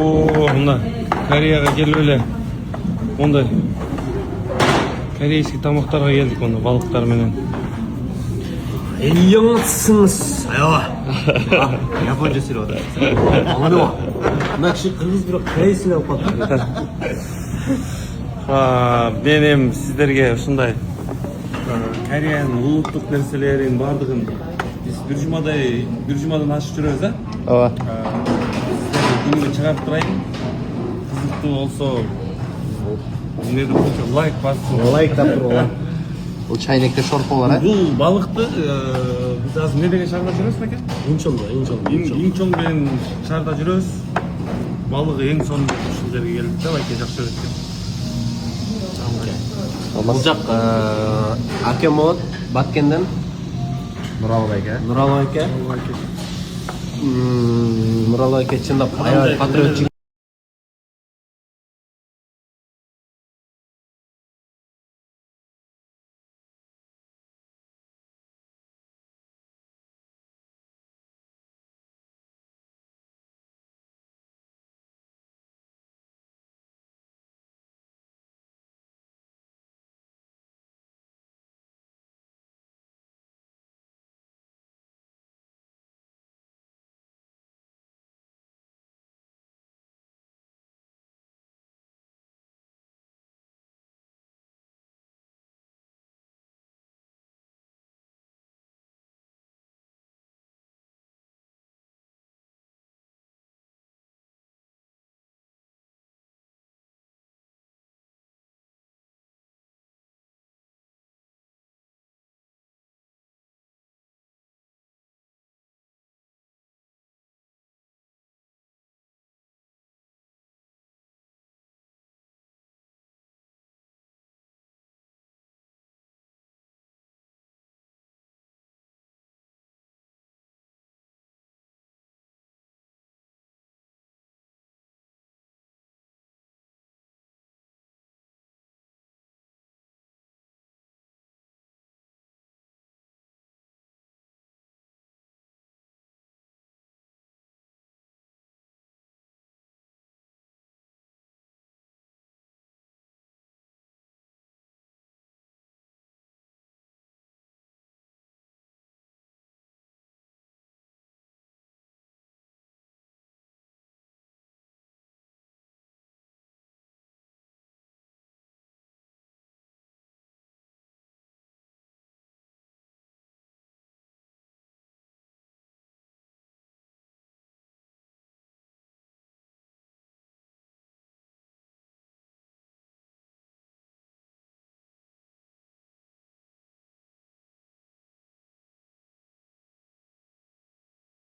Мына Кореяга келип эле мондай корейский тамактарга келдик, мына балыктар менен. Элеңсиңиз. Аябай. Японча сүйлөп атат. Аңлабайм. Мына киши кыргыз бирок корей сүйлөп калды. Мен эми сиздерге ушундай Кореянын улуттук нерселерин бардыгын биз бир жумадан ашып жүрөбүз, а? Ооба. Күнүгө чыгарып турайын. Кызыктуу болсо эмнеди болчу лайк басып. Лайк таптырып. Бул чайнекте шорполор, а? Бул балыкты биз азыр эмне деген шаарда жүрөбүз экен? Инчон менен шаарда жүрөбүз. Балыгы эң сонун ушул жерге келдик да, байке жакшы көрөт экен. Бул жак Акемот Баткенден Нуралы байке чындап аябай патриотчу